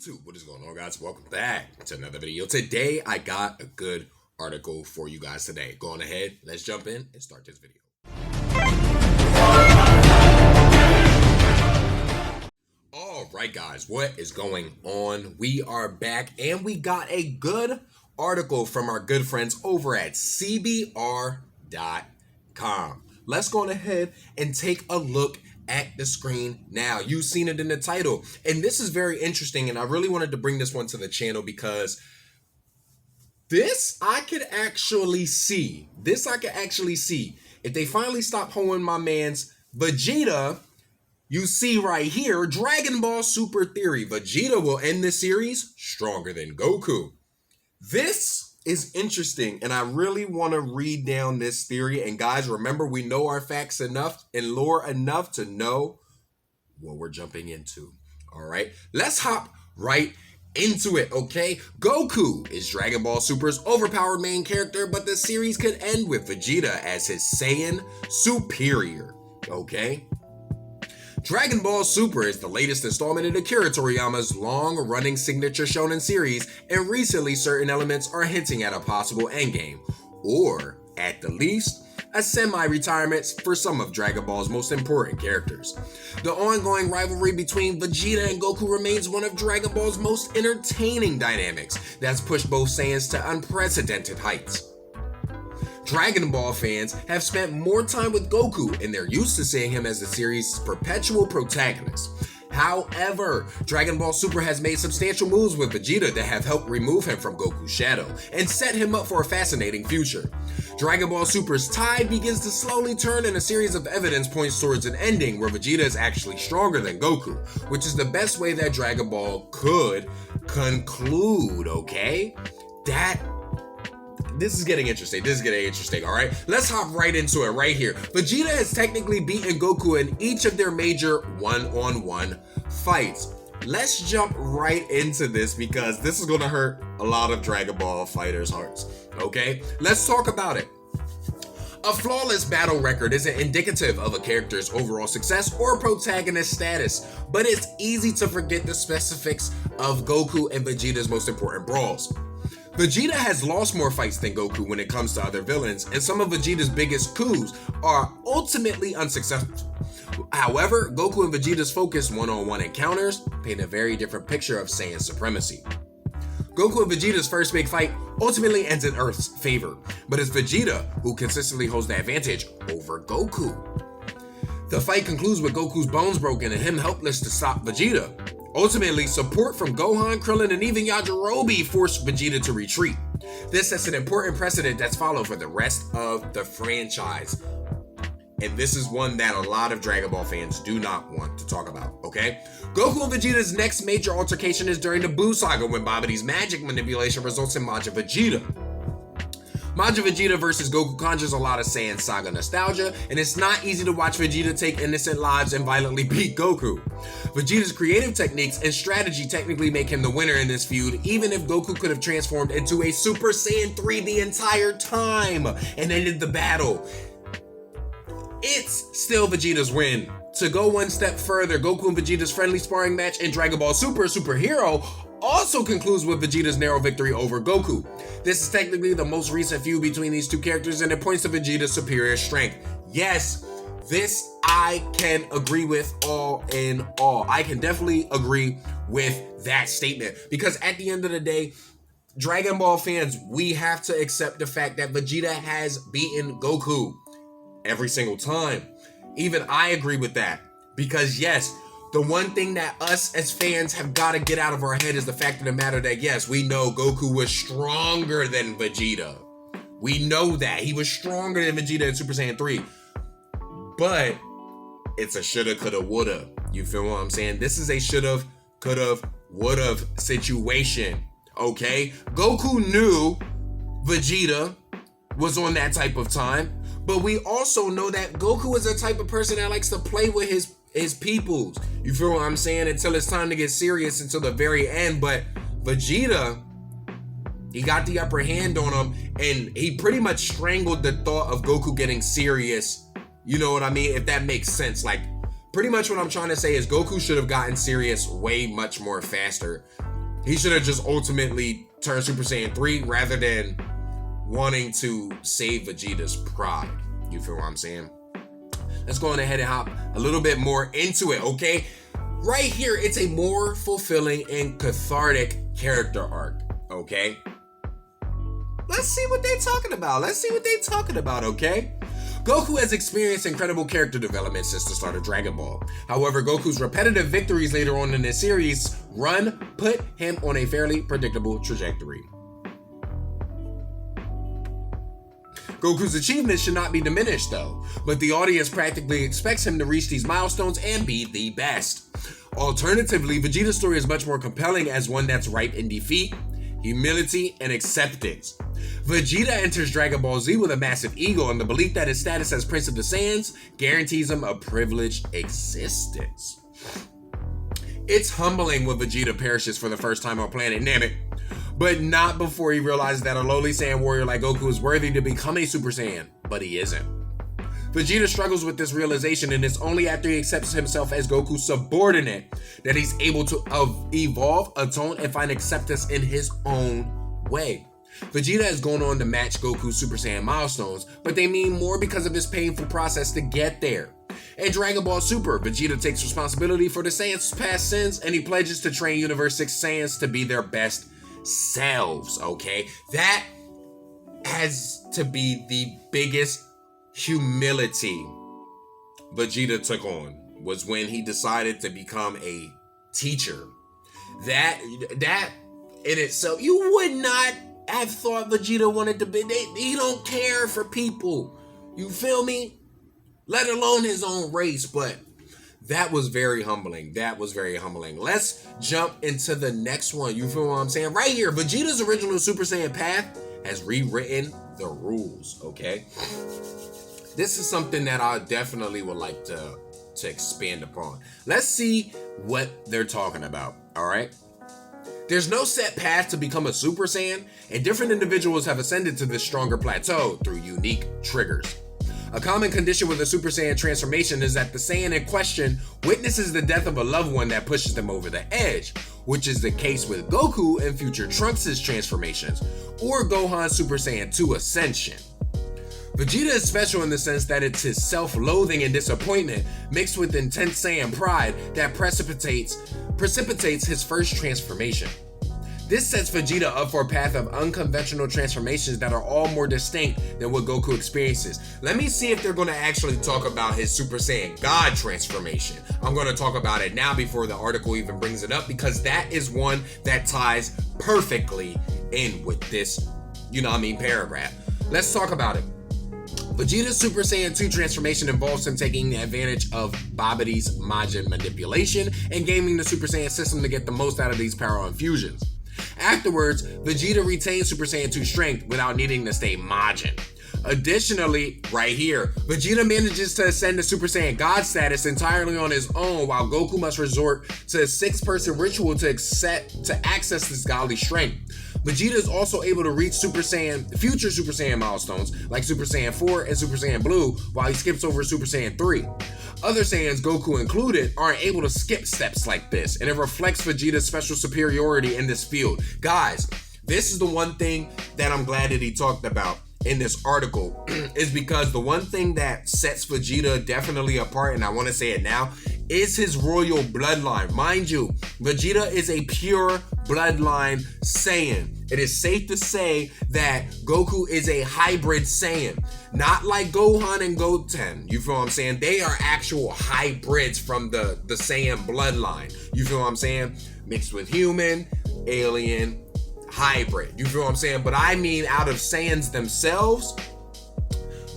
YouTube, what is going on, guys? Welcome back to another video. Today I got a good article for you guys today. Going ahead, let's jump in and start this video. All right, guys, what is going on? We are back and we got a good article from our good friends over at CBR.com. Let's go ahead and take a look at the screen now. You've seen it in the title, and this is very interesting, and I really wanted to bring this one to the channel because I could actually see if they finally stop hoeing my man's Vegeta. You see right here, Dragonball Super theory. Vegeta will end the series stronger than Goku. This is interesting, and I really want to read down this theory. And guys, remember, we know our facts enough and lore enough to know what we're jumping into. All right, let's hop right into it, okay? Goku is Dragon Ball Super's overpowered main character, but the series could end with Vegeta as his Saiyan superior, okay? Dragon Ball Super is the latest installment in Akira Toriyama's long-running signature shonen series, and recently certain elements are hinting at a possible endgame, or, at the least, a semi-retirement for some of Dragon Ball's most important characters. The ongoing rivalry between Vegeta and Goku remains one of Dragon Ball's most entertaining dynamics that's pushed both Saiyans to unprecedented heights. Dragon Ball fans have spent more time with Goku, and they're used to seeing him as the series' perpetual protagonist. However, Dragon Ball Super has made substantial moves with Vegeta that have helped remove him from Goku's shadow and set him up for a fascinating future. Dragon Ball Super's tide begins to slowly turn, and a series of evidence points towards an ending where Vegeta is actually stronger than Goku, which is the best way that Dragon Ball could conclude, okay? This is getting interesting, all right? Let's hop right into it right here. Vegeta has technically beaten Goku in each of their major one-on-one fights. Let's jump right into this because this is going to hurt a lot of Dragon Ball fighters' hearts, okay? Let's talk about it. A flawless battle record isn't indicative of a character's overall success or protagonist status, but it's easy to forget the specifics of Goku and Vegeta's most important brawls. Vegeta has lost more fights than Goku when it comes to other villains, and some of Vegeta's biggest coups are ultimately unsuccessful. However, Goku and Vegeta's focused one-on-one encounters paint a very different picture of Saiyan supremacy. Goku and Vegeta's first big fight ultimately ends in Earth's favor, but it's Vegeta who consistently holds the advantage over Goku. The fight concludes with Goku's bones broken and him helpless to stop Vegeta. Ultimately, support from Gohan, Krillin, and even Yajirobe forced Vegeta to retreat. This sets an important precedent that's followed for the rest of the franchise. And this is one that a lot of Dragon Ball fans do not want to talk about, okay? Goku and Vegeta's next major altercation is during the Buu Saga when Babidi's magic manipulation results in Majin Vegeta. Majin Vegeta versus Goku conjures a lot of Saiyan Saga nostalgia, and it's not easy to watch Vegeta take innocent lives and violently beat Goku. Vegeta's creative techniques and strategy technically make him the winner in this feud, even if Goku could have transformed into a Super Saiyan 3 the entire time and ended the battle. It's still Vegeta's win. To go one step further, Goku and Vegeta's friendly sparring match in Dragon Ball Super Superhero also concludes with Vegeta's narrow victory over Goku. This is technically the most recent feud between these two characters, and it points to Vegeta's superior strength. Yes, this I can agree with all in all. I can definitely agree with that statement because at the end of the day, Dragon Ball fans, we have to accept the fact that Vegeta has beaten Goku every single time. Even I agree with that because yes, the one thing that us as fans have got to get out of our head is the fact of the matter that yes, we know Goku was stronger than Vegeta. We know that. He was stronger than Vegeta in Super Saiyan 3. But it's a shoulda, coulda, woulda. You feel what I'm saying? This is a shoulda, coulda, woulda situation. Okay? Goku knew Vegeta was on that type of time. But we also know that Goku is a type of person that likes to play with his peoples. You feel what I'm saying? Until it's time to get serious until the very end. But Vegeta, he got the upper hand on him and he pretty much strangled the thought of Goku getting serious. You know what I mean? If that makes sense. Like, pretty much what I'm trying to say is Goku should have gotten serious way much more faster. He should have just ultimately turned Super Saiyan 3 rather than wanting to save Vegeta's pride. You feel what I'm saying? Let's go on ahead and hop a little bit more into it, okay? Right here, it's a more fulfilling and cathartic character arc, okay? Let's see what they're talking about. Okay? Goku has experienced incredible character development since the start of Dragon Ball. However, Goku's repetitive victories later on in the series run put him on a fairly predictable trajectory. Goku's achievements should not be diminished though, but the audience practically expects him to reach these milestones and be the best. Alternatively, Vegeta's story is much more compelling as one that's ripe in defeat, humility, and acceptance. Vegeta enters Dragon Ball Z with a massive ego and the belief that his status as Prince of the Saiyans guarantees him a privileged existence. It's humbling when Vegeta perishes for the first time on planet Namek, but not before he realizes that a lowly Saiyan warrior like Goku is worthy to become a Super Saiyan, but he isn't. Vegeta struggles with this realization, and it's only after he accepts himself as Goku's subordinate that he's able to evolve, atone, and find acceptance in his own way. Vegeta has gone on to match Goku's Super Saiyan milestones, but they mean more because of his painful process to get there. In Dragon Ball Super, Vegeta takes responsibility for the Saiyans' past sins, and he pledges to train Universe 6 Saiyans to be their best selves, okay? That has to be the biggest humility Vegeta took on, was when he decided to become a teacher. That in itself, you would not have thought Vegeta wanted to be. He don't care for people. You feel me? Let alone his own race, but that was very humbling. Let's jump into the next one. You feel what I'm saying? Right here, Vegeta's original Super Saiyan path has rewritten the rules, okay? This is something that I definitely would like to expand upon. Let's see what they're talking about, all right? There's no set path to become a Super Saiyan, and different individuals have ascended to this stronger plateau through unique triggers. A common condition with a Super Saiyan transformation is that the Saiyan in question witnesses the death of a loved one that pushes them over the edge, which is the case with Goku and future Trunks' transformations, or Gohan's Super Saiyan 2 ascension. Vegeta is special in the sense that it's his self-loathing and disappointment mixed with intense Saiyan pride that precipitates his first transformation. This sets Vegeta up for a path of unconventional transformations that are all more distinct than what Goku experiences. Let me see if they're going to actually talk about his Super Saiyan God transformation. I'm going to talk about it now before the article even brings it up, because that is one that ties perfectly in with this, paragraph. Let's talk about it. Vegeta's Super Saiyan 2 transformation involves him taking advantage of Babadi's Majin manipulation and gaming the Super Saiyan system to get the most out of these power infusions. Afterwards, Vegeta retains Super Saiyan 2 strength without needing to stay Majin. Additionally, right here, Vegeta manages to ascend to Super Saiyan God status entirely on his own, while Goku must resort to a 6-person ritual to access this godly strength. Vegeta is also able to reach future Super Saiyan milestones like Super Saiyan 4 and Super Saiyan Blue, while he skips over Super Saiyan 3. Other Saiyans, Goku included, aren't able to skip steps like this, and it reflects Vegeta's special superiority in this field. Guys, this is the one thing that I'm glad that he talked about in this article, is because the one thing that sets Vegeta definitely apart, and I want to say it now, is his royal bloodline. Mind you, Vegeta is a pure bloodline Saiyan. It is safe to say that Goku is a hybrid Saiyan. Not like Gohan and Goten. You feel what I'm saying? They are actual hybrids from the Saiyan bloodline. You feel what I'm saying? Mixed with human, alien, hybrid. You feel what I'm saying? But I mean out of Saiyans themselves,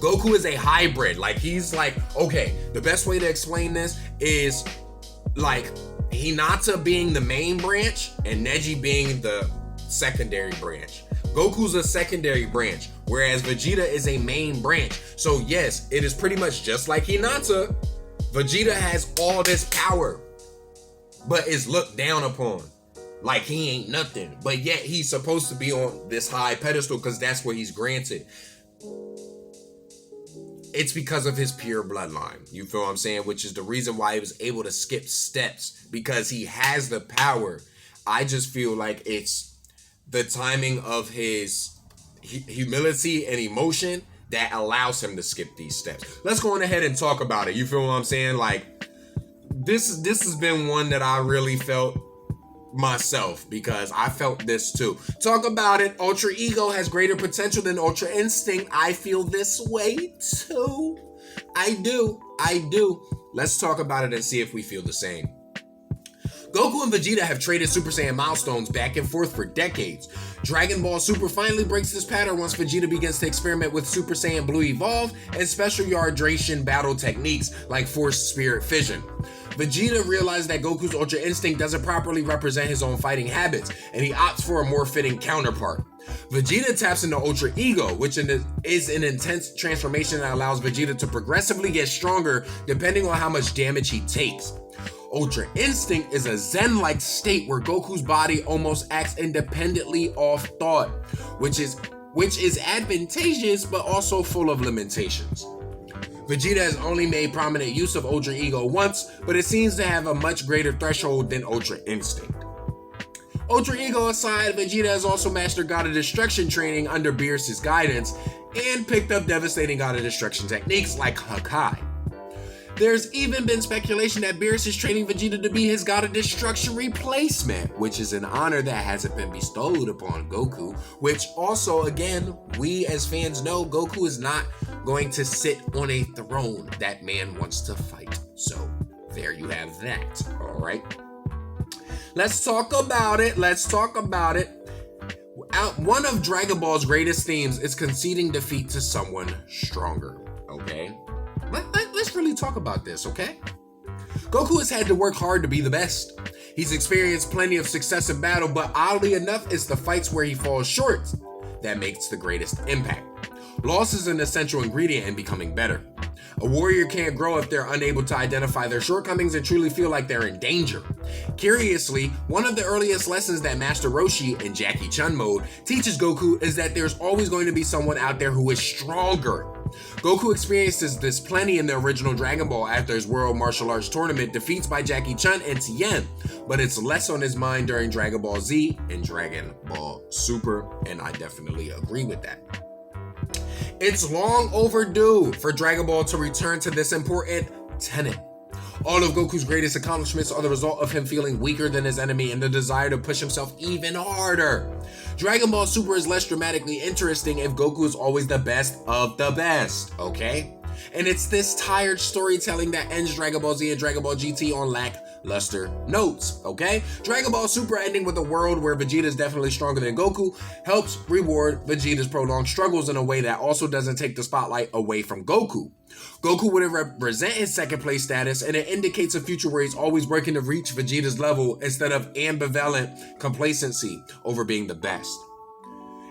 Goku is a hybrid. Like, he's like, okay, the best way to explain this is like Hinata being the main branch and Neji being the secondary branch. Goku's a secondary branch, whereas Vegeta is a main branch. So yes, it is pretty much just like Hinata. Vegeta has all this power, but is looked down upon like he ain't nothing. But yet he's supposed to be on this high pedestal because that's what he's granted. It's because of his pure bloodline. You feel what I'm saying? Which is the reason why he was able to skip steps, because he has the power. I just feel like it's the timing of his humility and emotion that allows him to skip these steps. Let's go on ahead and talk about it. You feel what I'm saying? Like, this has been one that I really felt myself, because I felt this too. Talk about it. Ultra Ego has greater potential than Ultra Instinct. I feel this way too. I do. Let's talk about it and see if we feel the same. Goku and Vegeta have traded Super Saiyan milestones back and forth for decades. Dragonball Super finally breaks this pattern once Vegeta begins to experiment with Super Saiyan Blue Evolve and special hydration battle techniques like Force Spirit Fission. Vegeta realized that Goku's Ultra Instinct doesn't properly represent his own fighting habits, and he opts for a more fitting counterpart. Vegeta taps into Ultra Ego, which is an intense transformation that allows Vegeta to progressively get stronger depending on how much damage he takes. Ultra Instinct is a Zen-like state where Goku's body almost acts independently of thought, which is advantageous but also full of limitations. Vegeta has only made prominent use of Ultra Ego once, but it seems to have a much greater threshold than Ultra Instinct. Ultra Ego aside, Vegeta has also mastered God of Destruction training under Beerus's guidance and picked up devastating God of Destruction techniques like Hakai. There's even been speculation that Beerus is training Vegeta to be his God of Destruction replacement, which is an honor that hasn't been bestowed upon Goku, which also, again, we as fans know Goku is not going to sit on a throne. That man wants to fight. So there you have that, all right? Let's talk about it. One of Dragon Ball's greatest themes is conceding defeat to someone stronger, okay? Let's really talk about this, okay? Goku has had to work hard to be the best. He's experienced plenty of success in battle, but oddly enough, it's the fights where he falls short that makes the greatest impact. Loss is an essential ingredient in becoming better. A warrior can't grow if they're unable to identify their shortcomings and truly feel like they're in danger. Curiously, one of the earliest lessons that Master Roshi in Jackie Chun mode teaches Goku is that there's always going to be someone out there who is stronger. Goku experiences this plenty in the original Dragon Ball after his World Martial Arts Tournament defeats by Jackie Chun and Tien, but it's less on his mind during Dragon Ball Z and Dragon Ball Super, and I definitely agree with that. It's long overdue for Dragon Ball to return to this important tenet. All of Goku's greatest accomplishments are the result of him feeling weaker than his enemy and the desire to push himself even harder. Dragon Ball Super is less dramatically interesting if Goku is always the best of the best, okay? And it's this tired storytelling that ends Dragon Ball Z and Dragon Ball GT on lackluster notes, okay? Dragon Ball Super ending with a world where Vegeta is definitely stronger than Goku helps reward Vegeta's prolonged struggles in a way that also doesn't take the spotlight away from Goku. Goku would represent his second place status, and it indicates a future where he's always working to reach Vegeta's level instead of ambivalent complacency over being the best.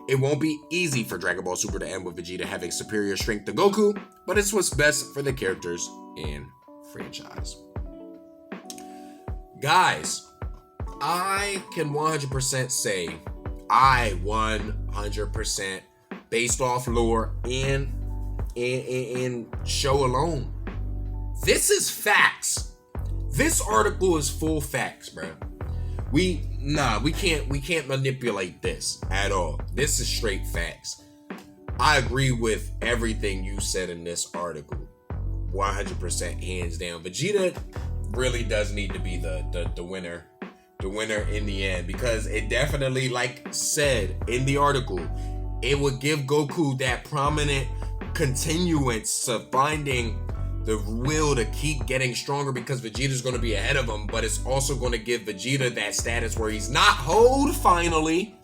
It won't be easy for Dragon Ball Super to end with Vegeta having superior strength to Goku, but it's what's best for the characters in franchise. Guys, I can 100% say I 100% based off lore and show alone. This is facts. This article is full facts, bro. We can't manipulate this at all. This is straight facts. I agree with everything you said in this article. 100% hands down. Vegeta really does need to be the winner. The winner in the end, because it definitely, like said in the article, it would give Goku that prominent continuance of finding the will to keep getting stronger, because Vegeta's going to be ahead of him, but it's also going to give Vegeta that status where he's not hoed finally.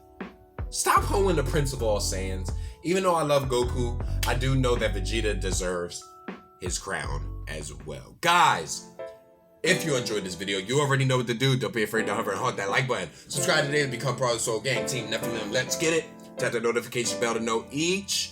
Stop hoeing the Prince of All Saiyans. Even though I love Goku, I do know that Vegeta deserves his crown as well. Guys, if you enjoyed this video, you already know what to do. Don't be afraid to hover and haunt that like button. Subscribe today to become part of the Soul Gang. Team Nephilim, let's get it. Tap the notification bell to know each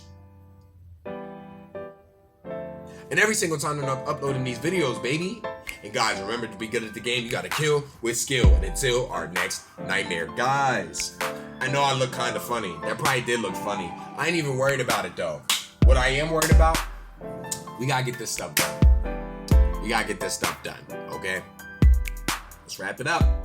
and every single time I'm uploading these videos, baby. And guys, remember, to be good at the game, you gotta kill with skill. And until our next nightmare, guys, I know I look kind of funny. That probably did look funny. I ain't even worried about it though. What I am worried about, we gotta get this stuff done. We gotta get this stuff done, okay? Let's wrap it up.